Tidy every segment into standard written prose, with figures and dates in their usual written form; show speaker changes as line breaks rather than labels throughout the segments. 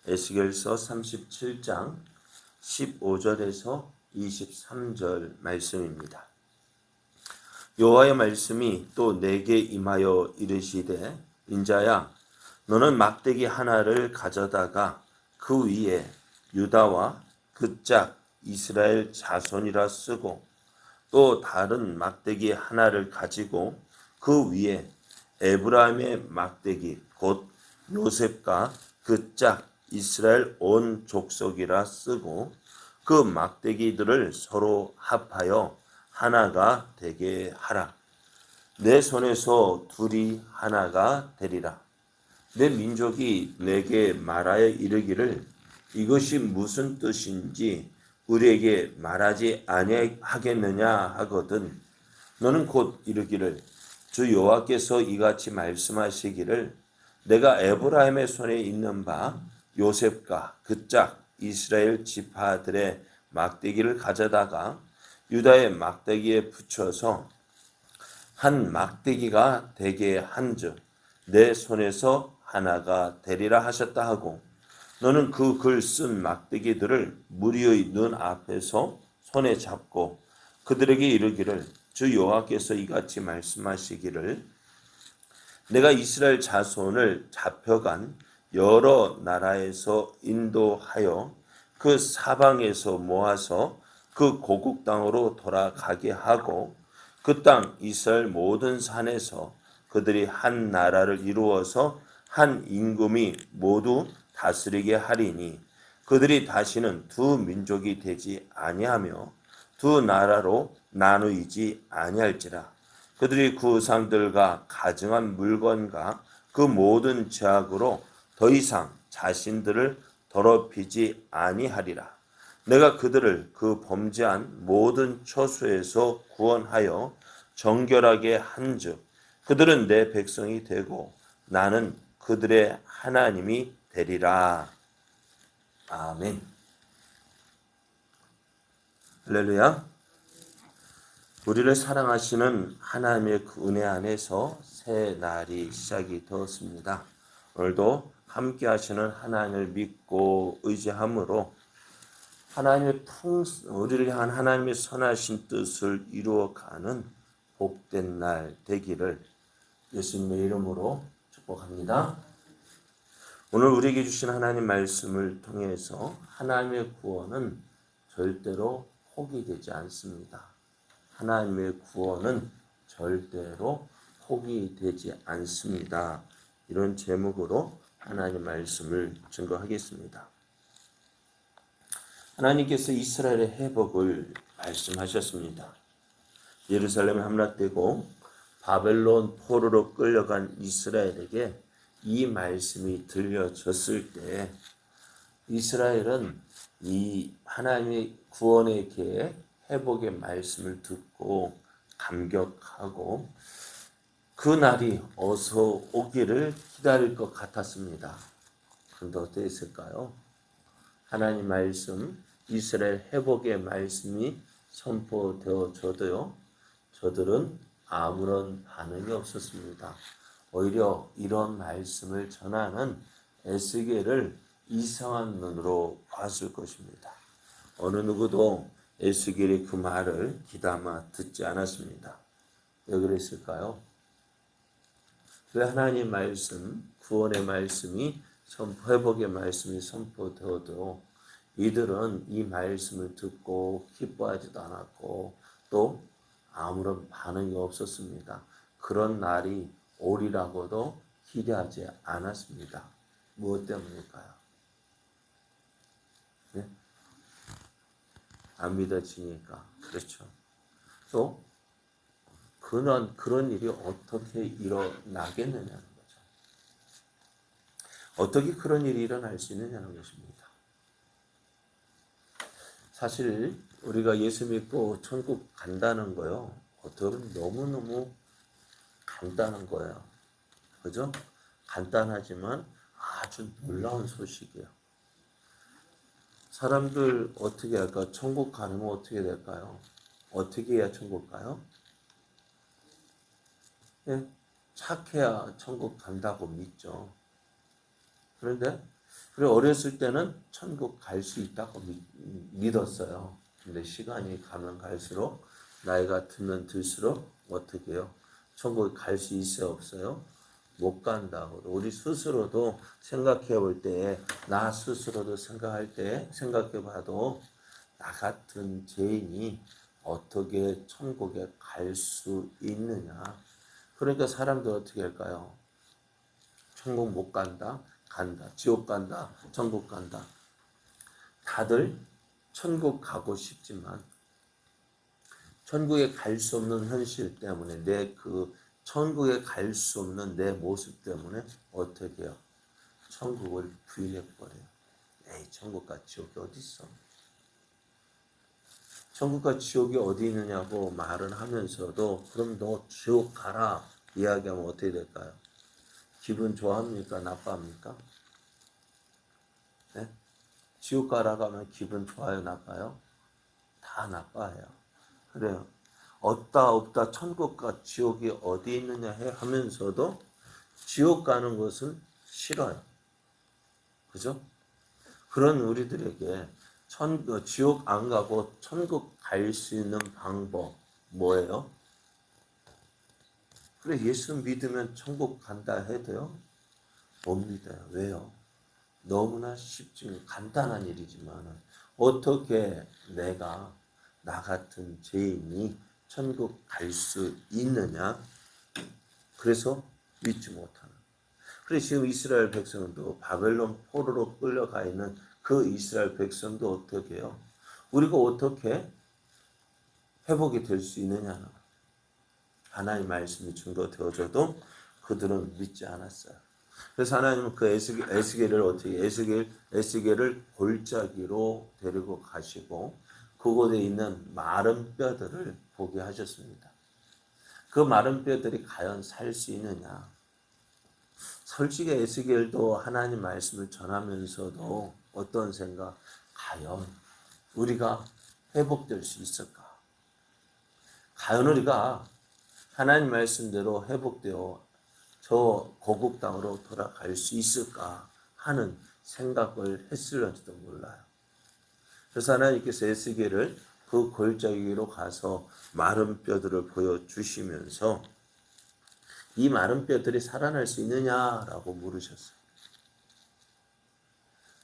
에스겔서 37장 15절에서 23절 말씀입니다. 여호와의 말씀이 또 내게 임하여 이르시되 인자야 너는 막대기 하나를 가져다가 그 위에 유다와 그 짝 이스라엘 자손이라 쓰고 또 다른 막대기 하나를 가지고 그 위에 에브라임의 막대기 곧 요셉과 그 짝 이스라엘 온 족속이라 쓰고 그 막대기들을 서로 합하여 하나가 되게 하라. 내 손에서 둘이 하나가 되리라. 내 민족이 내게 말하여 이르기를 이것이 무슨 뜻인지 우리에게 말하지 아니하겠느냐 하거든. 너는 곧 이르기를 주 여호와께서 이같이 말씀하시기를 내가 에브라임의 손에 있는 바 요셉과 그 짝 이스라엘 지파들의 막대기를 가져다가 유다의 막대기에 붙여서 한 막대기가 되게 한즉 내 손에서 하나가 되리라 하셨다 하고 너는 그 글 쓴 막대기들을 무리의 눈 앞에서 손에 잡고 그들에게 이르기를 주 여호와께서 이같이 말씀하시기를 내가 이스라엘 자손을 잡혀간 여러 나라에서 인도하여 그 사방에서 모아서 그 고국 땅으로 돌아가게 하고 그 땅 이스라엘 모든 산에서 그들이 한 나라를 이루어서 한 임금이 모두 다스리게 하리니 그들이 다시는 두 민족이 되지 아니하며 두 나라로 나누이지 아니할지라. 그들이 그 우상들과 가증한 물건과 그 모든 죄악으로 더 이상 자신들을 더럽히지 아니하리라. 내가 그들을 그 범죄한 모든 처소에서 구원하여 정결하게 한즉 그들은 내 백성이 되고 나는 그들의 하나님이 되리라. 아멘. 할렐루야. 우리를 사랑하시는 하나님의 그 은혜 안에서 새 날이 시작이 되었습니다. 오늘도 함께 하시는 하나님을 믿고 의지함으로 우리를 향한 하나님의 선하신 뜻을 이루어가는 복된 날 되기를 예수님의 이름으로 축복합니다. 오늘 우리에게 주신 하나님 말씀을 통해서 하나님의 구원은 절대로 포기되지 않습니다. 하나님의 구원은 절대로 포기되지 않습니다. 이런 제목으로 하나님 말씀을 증거하겠습니다. 하나님께서 이스라엘의 회복을 말씀하셨습니다. 예루살렘이 함락되고 바벨론 포로로 끌려간 이스라엘에게 이 말씀이 들려졌을 때 이스라엘은 이 하나님의 구원의 계획, 회복의 말씀을 듣고 감격하고 그 날이 어서 오기를 기다릴 것 같았습니다. 그런데 어땠을까요? 하나님 말씀, 이스라엘 회복의 말씀이 선포되어져도요, 저들은 아무런 반응이 없었습니다. 오히려 이런 말씀을 전하는 에스겔을 이상한 눈으로 봤을 것입니다. 어느 누구도 에스겔의 그 말을 귀담아 듣지 않았습니다. 왜 그랬을까요? 왜 하나님 말씀, 구원의 말씀이 회복의 말씀이 선포되어도 이들은 이 말씀을 듣고 기뻐하지도 않았고 또 아무런 반응이 없었습니다. 그런 날이 오리라고도 기대하지 않았습니다. 무엇 때문일까요? 네? 안 믿어지니까. 그렇죠. 또 그런 일이 어떻게 일어나겠느냐는 거죠. 어떻게 그런 일이 일어날 수 있느냐는 것입니다. 사실 우리가 예수 믿고 천국 간다는 거요. 어떻게 보면 너무너무 간단한 거예요. 그죠? 간단하지만 아주 놀라운 소식이에요. 사람들 어떻게 할까? 천국 가면 어떻게 될까요? 어떻게 해야 천국 가요? 예? 착해야 천국 간다고 믿죠. 그런데 그래 어렸을 때는 천국 갈 수 있다고 믿었어요. 근데 시간이 가면 갈수록 나이가 들면 들수록 어떻게 해요? 천국에 갈 수 있어요 없어요? 못 간다고. 우리 스스로도 생각해 볼 때, 나 스스로도 생각할 때 생각해 봐도 나 같은 죄인이 어떻게 천국에 갈 수 있느냐. 그러니까 사람들 어떻게 할까요? 천국 못 간다, 간다. 지옥 간다, 천국 간다. 다들 천국 가고 싶지만 천국에 갈 수 없는 현실 때문에 내 그 천국에 갈 수 없는 내 모습 때문에 어떻게 해요? 천국을 부인해 버려요. 에이, 천국과 지옥이 어디 있어? 천국과 지옥이 어디 있느냐고 말을 하면서도 그럼 너 지옥 가라 이야기하면 어떻게 될까요? 기분 좋아합니까? 나빠합니까? 네? 지옥 가라고 하면 기분 좋아요? 나빠요? 다 나빠해요. 그래요. 없다 천국과 지옥이 어디 있느냐 하면서도 지옥 가는 것은 싫어요. 그죠? 그런 우리들에게 지옥 안 가고 천국 갈 수 있는 방법 뭐예요? 그래 예수 믿으면 천국 간다 해도요? 못 믿어요. 왜요? 너무나 쉽지 간단한 일이지만 어떻게 내가 나 같은 죄인이 천국 갈 수 있느냐? 그래서 믿지 못하는. 그래서 지금 이스라엘 백성도 바벨론 포로로 끌려가 있는 그 이스라엘 백성도 어떻게 해요? 우리가 어떻게 회복이 될 수 있느냐는 하나님 말씀이 증거되어져도 그들은 믿지 않았어요. 그래서 하나님은 그 에스겔을 어떻게 에스겔을 골짜기로 데리고 가시고 그곳에 있는 마른 뼈들을 보게 하셨습니다. 그 마른 뼈들이 과연 살 수 있느냐? 솔직히 에스겔도 하나님 말씀을 전하면서도 어떤 생각? 과연 우리가 회복될 수 있을까? 과연 우리가 하나님 말씀대로 회복되어 저 고국 땅으로 돌아갈 수 있을까 하는 생각을 했을지도 몰라요. 그래서 하나님께서 에스겔을 그 골짜기로 가서 마른 뼈들을 보여주시면서 이 마른 뼈들이 살아날 수 있느냐라고 물으셨어요.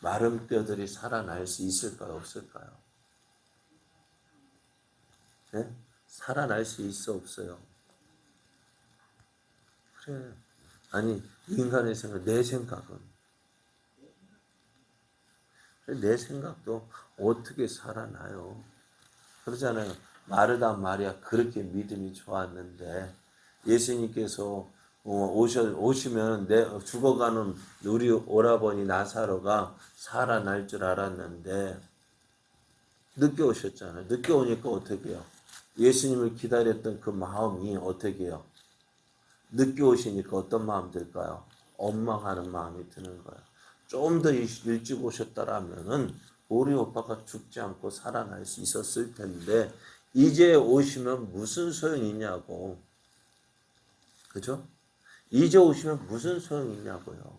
마른 뼈들이 살아날 수 있을까요? 없을까요? 네? 살아날 수 있어 없어요? 그래. 아니 인간의 생각, 내 생각은 내 생각도 어떻게 살아나요? 그러잖아요. 마르다 마리아 그렇게 믿음이 좋았는데 예수님께서 오시면 죽어가는 우리 오라버니 나사로가 살아날 줄 알았는데 늦게 오셨잖아요. 늦게 오니까 어떻게 해요? 예수님을 기다렸던 그 마음이 어떻게 해요? 늦게 오시니까 어떤 마음 들까요? 원망하는 마음이 드는 거예요. 좀 더 일찍 오셨더라면은 우리 오빠가 죽지 않고 살아날 수 있었을 텐데 이제 오시면 무슨 소용이 있냐고. 그죠? 이제 오시면 무슨 소용이 있냐고요.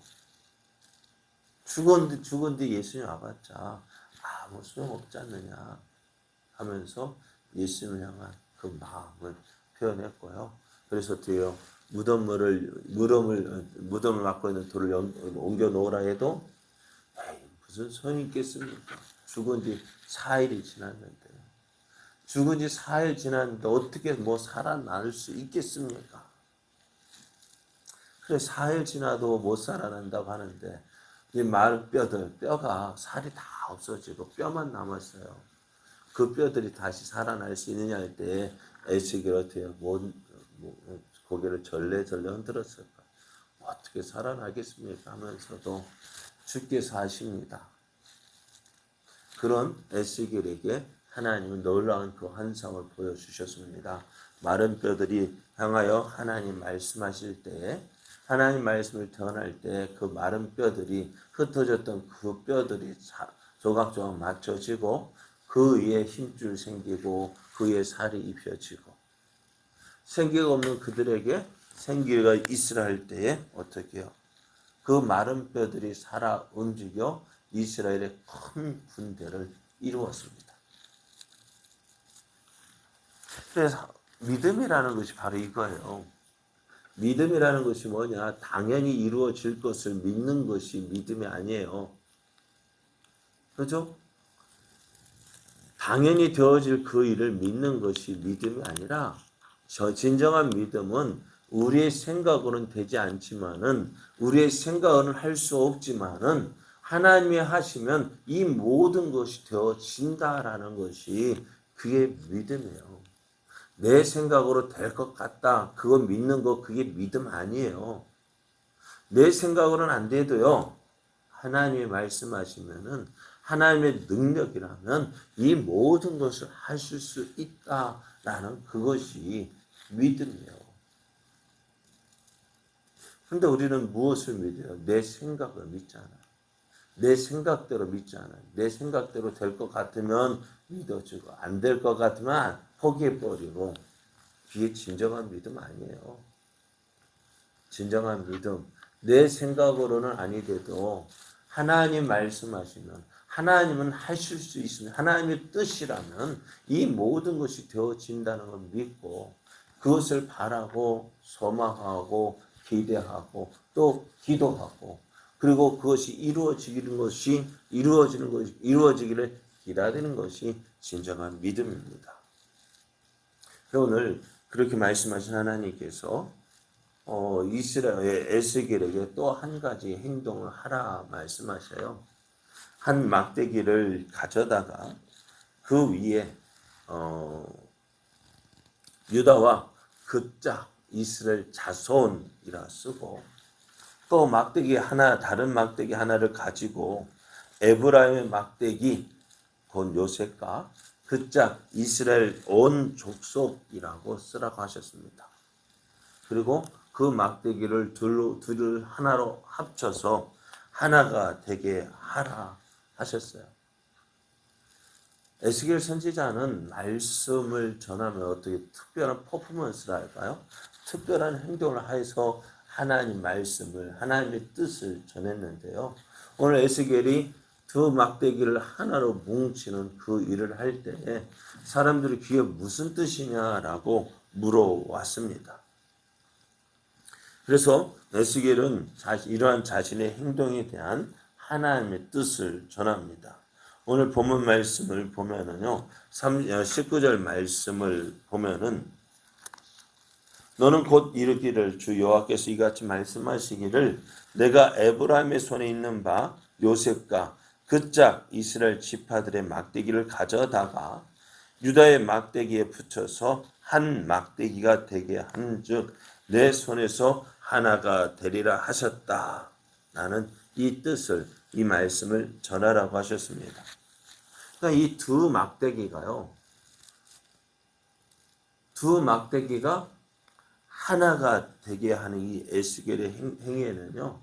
죽은 뒤 예수님 와봤자 아무 소용 없지 않느냐 하면서 예수님을 향한 그 마음을 표현했고요. 그래서 뒤에요. 무덤을 막고 있는 돌을 옮겨 놓으라 해도 에이, 무슨 소용이 있겠습니까? 죽은 지 4일이 지났는데 죽은 지 4일 지났는데 어떻게 뭐 살아날 수 있겠습니까? 그래 4일 지나도 못 살아난다고 하는데 이 마른 뼈가 살이 다 없어지고 뼈만 남았어요. 그 뼈들이 다시 살아날 수 있느냐 할 때 에스겔 어떻게 고개를 절레절레 흔들었을까? 어떻게 살아나겠습니까? 하면서도 주께서 하십니다. 그런 에스겔에게 하나님은 놀라운 그 환상을 보여주셨습니다. 마른 뼈들이 향하여 하나님 말씀하실 때에 하나님 말씀을 전할 때 그 마른 뼈들이 흩어졌던 그 뼈들이 조각조각 맞춰지고 그 위에 힘줄 생기고 그 위에 살이 입혀지고 생기가 없는 그들에게 생기가 있으라 할 때에 어떻게 해요? 그 마른 뼈들이 살아 움직여 이스라엘의 큰 군대를 이루었습니다. 그래서 믿음이라는 것이 바로 이거예요. 믿음이라는 것이 뭐냐? 당연히 이루어질 것을 믿는 것이 믿음이 아니에요. 그렇죠? 당연히 되어질 그 일을 믿는 것이 믿음이 아니라 진정한 믿음은 우리의 생각으로는 되지 않지만은 우리의 생각으로는 할 수 없지만은 하나님이 하시면 이 모든 것이 되어진다라는 것이 그게 믿음이에요. 내 생각으로 될 것 같다. 그거 믿는 거 그게 믿음 아니에요. 내 생각으로는 안 돼도요. 하나님이 말씀하시면은 하나님의 능력이라면 이 모든 것을 하실 수 있다라는 그것이 믿음이에요. 그런데 우리는 무엇을 믿어요? 내 생각을 믿잖아요. 내 생각대로 믿잖아요. 내 생각대로 될 것 같으면 믿어주고 안 될 것 같으면 포기해버리고 그게 진정한 믿음 아니에요. 진정한 믿음. 내 생각으로는 아니돼도 하나님 말씀하시면 하나님은 하실 수 있습니다. 하나님의 뜻이라면 이 모든 것이 되어진다는 걸 믿고 그것을 바라고 소망하고 기대하고 또 기도하고 그리고 그것이 이루어지기를 기다리는 것이 진정한 믿음입니다. 오늘 그렇게 말씀하신 하나님께서 이스라엘 에스겔에게 또 한 가지 행동을 하라 말씀하셔요. 한 막대기를 가져다가 그 위에 유다와 그짝 이스라엘 자손이라 쓰고 또 막대기 하나 다른 막대기 하나를 가지고 에브라임의 막대기 곧 요셉과 그짝 이스라엘 온 족속이라고 쓰라고 하셨습니다. 그리고 그 막대기를 둘을 하나로 합쳐서 하나가 되게 하라 하셨어요. 에스겔 선지자는 말씀을 전하면 어떻게 특별한 퍼포먼스를 할까요? 특별한 행동을 해서 하나님 말씀을 하나님의 뜻을 전했는데요. 오늘 에스겔이 두 막대기를 하나로 뭉치는 그 일을 할 때에 사람들이 그게 무슨 뜻이냐라고 물어왔습니다. 그래서 에스겔은 이러한 자신의 행동에 대한 하나님의 뜻을 전합니다. 오늘 본문 말씀을 보면은요, 19절 말씀을 보면은 너는 곧 이르기를 주 여호와께서 이같이 말씀하시기를 내가 에브라임의 손에 있는 바 요셉과 그짝 이스라엘 지파들의 막대기를 가져다가 유다의 막대기에 붙여서 한 막대기가 되게 한즉 내 손에서 하나가 되리라 하셨다. 나는 이 뜻을 이 말씀을 전하라고 하셨습니다. 그러니까 이 두 막대기가 하나가 되게 하는 이 에스겔의 행위에는요.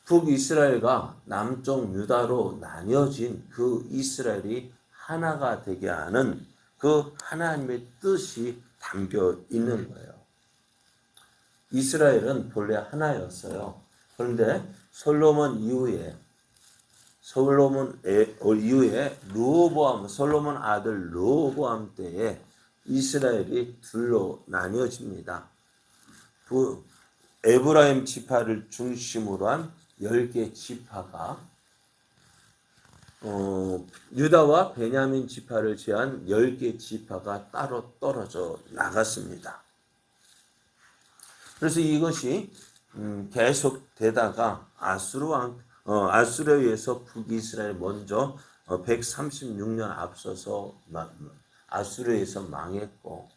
북이스라엘과 남쪽 유다로 나뉘어진 그 이스라엘이 하나가 되게 하는 그 하나님의 뜻이 담겨 있는 거예요. 이스라엘은 본래 하나였어요. 그런데 솔로몬 이후에 솔로몬 아들 르호보암 때에 이스라엘이 둘로 나뉘어집니다. 에브라임 지파를 중심으로 한 10개 지파가 유다와 베냐민 지파를 제한 10개 지파가 따로 떨어져 나갔습니다. 그래서 이것이 계속 되다가 아수르에 의해서 북이스라엘 먼저 136년 앞서서 아수르에 의해서 망했고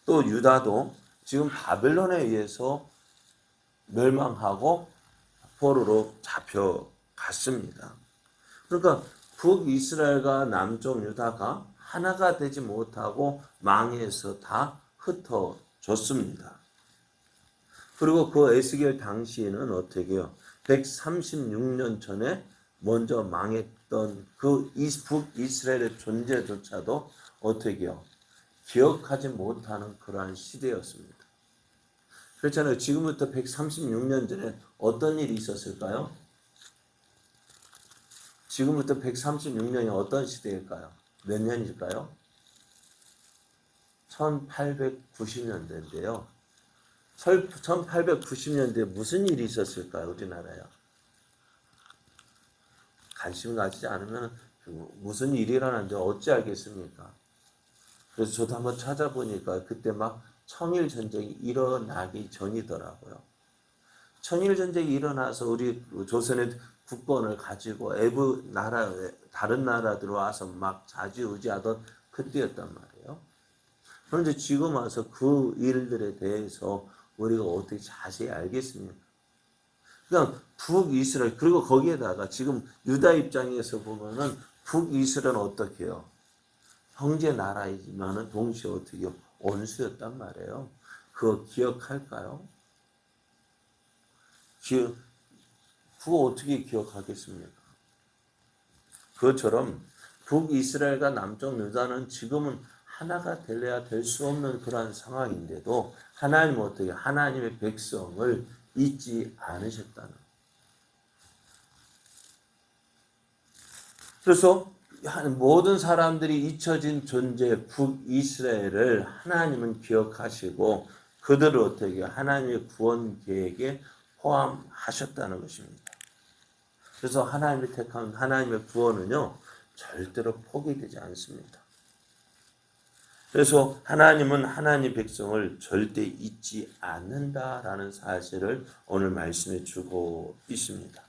또 유다도 지금 바벨론에 의해서 멸망하고 포로로 잡혀갔습니다. 그러니까 북이스라엘과 남쪽 유다가 하나가 되지 못하고 망해서 다 흩어졌습니다. 그리고 그 에스겔 당시에는 어떻게 해요? 136년 전에 먼저 망했던 그 북이스라엘의 존재조차도 어떻게 해요? 기억하지 못하는 그러한 시대였습니다. 그렇잖아요. 지금부터 136년 전에 어떤 일이 있었을까요? 지금부터 136년이 어떤 시대일까요? 몇 년일까요? 1890년대인데요. 1890년대에 무슨 일이 있었을까요? 우리나라요. 관심 가지지 않으면 무슨 일이 일어났는지 어찌 알겠습니까? 그래서 저도 한번 찾아보니까 그때 막 청일전쟁이 일어나기 전이더라고요. 청일전쟁이 일어나서 우리 조선의 국권을 가지고 외부 나라, 다른 나라들 와서 막 좌지우지하던 그때였단 말이에요. 그런데 지금 와서 그 일들에 대해서 우리가 어떻게 자세히 알겠습니까? 그냥 북이스라엘, 그리고 거기에다가 지금 유다 입장에서 보면은 북이스라엘은 어떻게 해요? 형제 나라이지만은 동시에 어떻게 해요? 원수였단 말이에요. 그거 기억할까요? 그거 어떻게 기억하겠습니까? 그것처럼 북이스라엘과 남쪽 유다는 지금은 하나가 될래야 될 수 없는 그러한 상황인데도 하나님은 어떻게 하나님의 백성을 잊지 않으셨다는. 그래서 모든 사람들이 잊혀진 존재 북이스라엘을 하나님은 기억하시고 그들을 어떻게 하나님의 구원 계획에 포함하셨다는 것입니다. 그래서 하나님이 택한 하나님의 구원은요 절대로 포기되지 않습니다. 그래서 하나님은 하나님 백성을 절대 잊지 않는다라는 사실을 오늘 말씀해 주고 있습니다.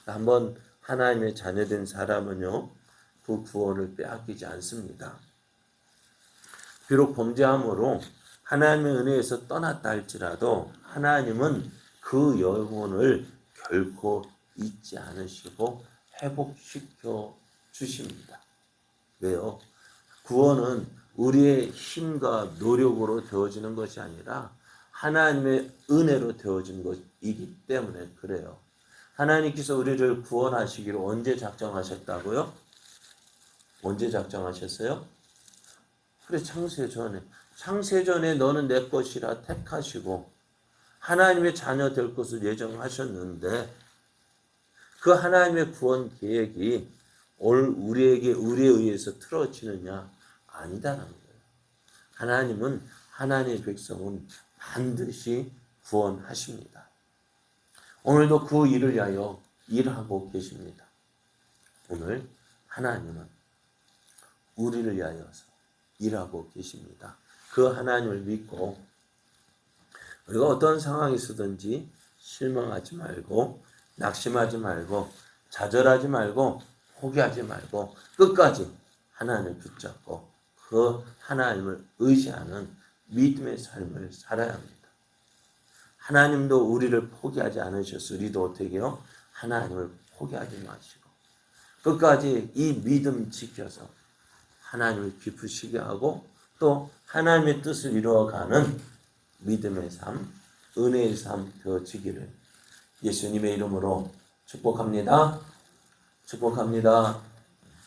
한번 하나님의 자녀된 사람은요 그 구원을 빼앗기지 않습니다. 비록 범죄함으로 하나님의 은혜에서 떠났다 할지라도 하나님은 그 영혼을 결코 잊지 않으시고 회복시켜 주십니다. 왜요? 구원은 우리의 힘과 노력으로 되어지는 것이 아니라 하나님의 은혜로 되어진 것이기 때문에 그래요. 하나님께서 우리를 구원하시기로 언제 작정하셨다고요? 언제 작정하셨어요? 그래, 창세전에. 창세전에 너는 내 것이라 택하시고 하나님의 자녀 될 것을 예정하셨는데 그 하나님의 구원 계획이 오늘 우리에게 우리에 의해서 틀어지느냐? 아니다라는 거예요. 하나님은 하나님의 백성은 반드시 구원하십니다. 오늘도 그 일을 위하여 일하고 계십니다. 오늘 하나님은 우리를 위하여서 일하고 계십니다. 그 하나님을 믿고 우리가 어떤 상황이 있으든지 실망하지 말고 낙심하지 말고 좌절하지 말고 포기하지 말고 끝까지 하나님을 붙잡고 그 하나님을 의지하는 믿음의 삶을 살아야 합니다. 하나님도 우리를 포기하지 않으셔서 우리도 어떻게 해요? 하나님을 포기하지 마시고 끝까지 이 믿음 지켜서 하나님을 기쁘시게 하고 또 하나님의 뜻을 이루어가는 믿음의 삶, 은혜의 삶 되어지기를 예수님의 이름으로 축복합니다. 축복합니다.